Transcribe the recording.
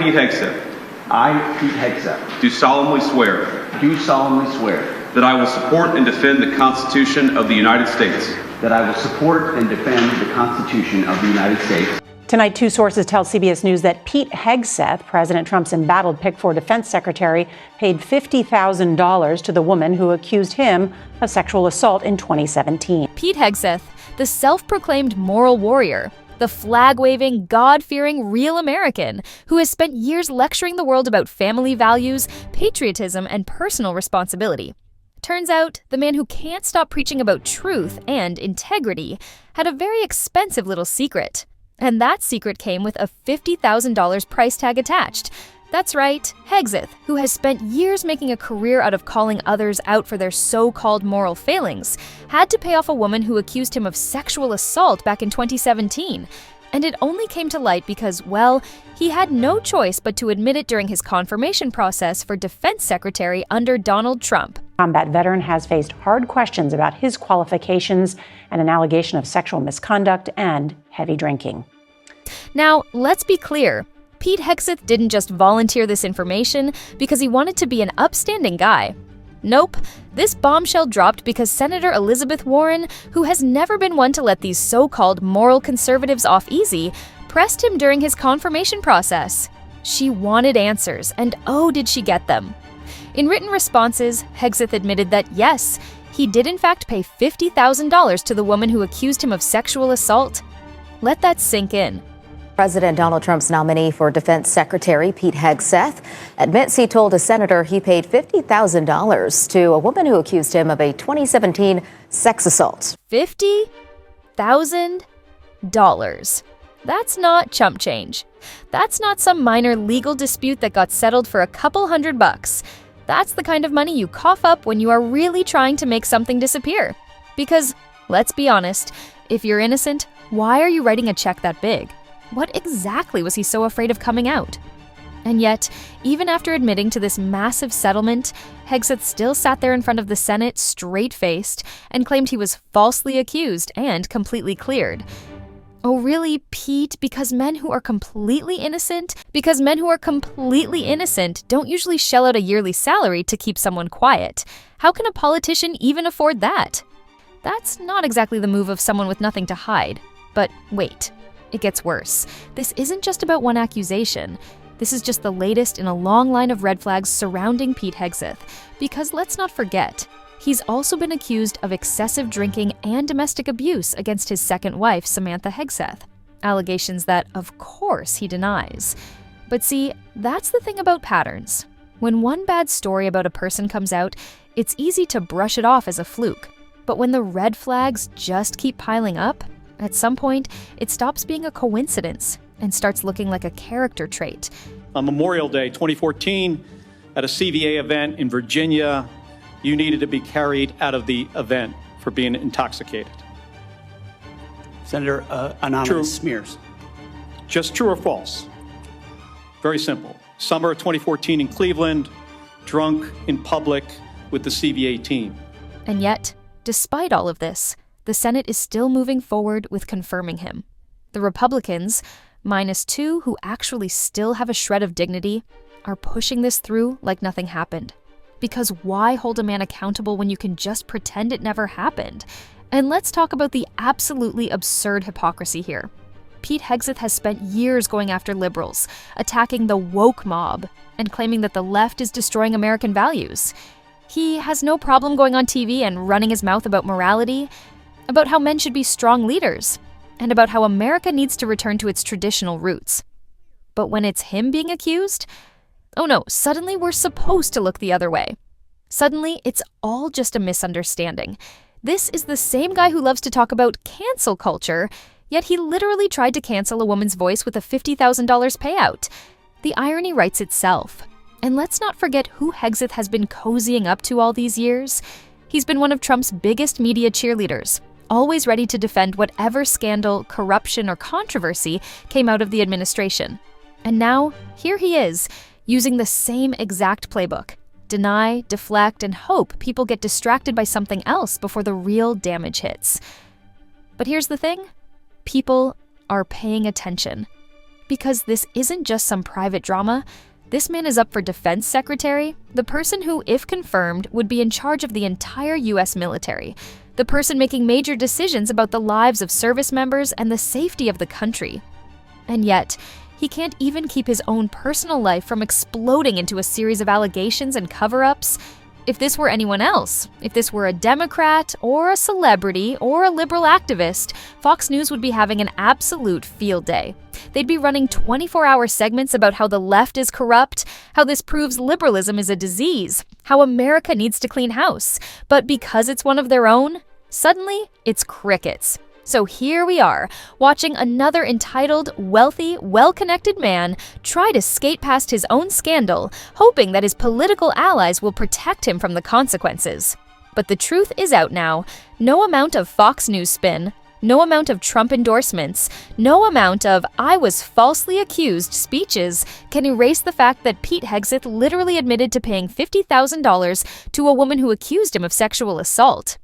Pete Hegseth, I, Pete Hegseth, do solemnly swear that I will support and defend the Constitution of the United States. that I will support and defend the Constitution of the United States. Tonight, two sources tell CBS News that Pete Hegseth, President Trump's embattled pick for defense secretary, paid $50,000 to the woman who accused him of sexual assault in 2017. Pete Hegseth, the self-proclaimed moral warrior, the flag-waving, God-fearing real American who has spent years lecturing the world about family values, patriotism, and personal responsibility. Turns out, the man who can't stop preaching about truth and integrity had a very expensive little secret. And that secret came with a $50,000 price tag attached. That's right, Hegseth, who has spent years making a career out of calling others out for their so-called moral failings, had to pay off a woman who accused him of sexual assault back in 2017. And it only came to light because, well, he had no choice but to admit it during his confirmation process for defense secretary under Donald Trump. Combat veteran has faced hard questions about his qualifications and an allegation of sexual misconduct and heavy drinking. Now, let's be clear. Pete Hegseth didn't just volunteer this information because he wanted to be an upstanding guy. Nope, this bombshell dropped because Senator Elizabeth Warren, who has never been one to let these so-called moral conservatives off easy, pressed him during his confirmation process. She wanted answers, and oh, did she get them. In written responses, Hegseth admitted that yes, he did in fact pay $50,000 to the woman who accused him of sexual assault. Let that sink in. President Donald Trump's nominee for Defense Secretary Pete Hegseth admits he told a senator he paid $50,000 to a woman who accused him of a 2017 sex assault. $50,000. That's not chump change. That's not some minor legal dispute that got settled for a couple $100. That's the kind of money you cough up when you are really trying to make something disappear. Because, let's be honest, if you're innocent, why are you writing a check that big? What exactly was he so afraid of coming out? And yet, even after admitting to this massive settlement, Hegseth still sat there in front of the Senate straight-faced and claimed he was falsely accused and completely cleared. Oh really, Pete? Because men who are completely innocent don't usually shell out a yearly salary to keep someone quiet. How can a politician even afford that? That's not exactly the move of someone with nothing to hide. But wait. It gets worse. This isn't just about one accusation. This is just the latest in a long line of red flags surrounding Pete Hegseth. Because let's not forget, he's also been accused of excessive drinking and domestic abuse against his second wife, Samantha Hegseth. Allegations that, of course, he denies. But see, that's the thing about patterns. When one bad story about a person comes out, it's easy to brush it off as a fluke. But when the red flags just keep piling up, at some point, it stops being a coincidence and starts looking like a character trait. On Memorial Day 2014, at a CVA event in Virginia, you needed to be carried out of the event for being intoxicated. Senator, anonymous smears. Just true or false? Very simple. Summer of 2014 in Cleveland, drunk in public with the CVA team. And yet, despite all of this, the Senate is still moving forward with confirming him. The Republicans, -2 who actually still have a shred of dignity, are pushing this through like nothing happened. Because why hold a man accountable when you can just pretend it never happened? And let's talk about the absolutely absurd hypocrisy here. Pete Hegseth has spent years going after liberals, attacking the woke mob, and claiming that the left is destroying American values. He has no problem going on TV and running his mouth about morality, about how men should be strong leaders, and about how America needs to return to its traditional roots. But when it's him being accused, oh no, suddenly we're supposed to look the other way. Suddenly, it's all just a misunderstanding. This is the same guy who loves to talk about cancel culture, yet he literally tried to cancel a woman's voice with a $50,000 payout. The irony writes itself. And let's not forget who Hegseth has been cozying up to all these years. He's been one of Trump's biggest media cheerleaders, always ready to defend whatever scandal, corruption, or controversy came out of the administration. And now, here he is, using the same exact playbook. Deny, deflect, and hope people get distracted by something else before the real damage hits. But here's the thing. People are paying attention. Because this isn't just some private drama. This man is up for defense secretary, the person who, if confirmed, would be in charge of the entire U.S. military, the person making major decisions about the lives of service members and the safety of the country. And yet, he can't even keep his own personal life from exploding into a series of allegations and cover-ups. If this were anyone else, if this were a Democrat or a celebrity or a liberal activist, Fox News would be having an absolute field day. They'd be running 24-hour segments about how the left is corrupt, how this proves liberalism is a disease, how America needs to clean house. But because it's one of their own, suddenly it's crickets. So here we are, watching another entitled, wealthy, well-connected man try to skate past his own scandal, hoping that his political allies will protect him from the consequences. But the truth is out now. No amount of Fox News spin, no amount of Trump endorsements, no amount of "I was falsely accused" speeches can erase the fact that Pete Hegseth literally admitted to paying $50,000 to a woman who accused him of sexual assault.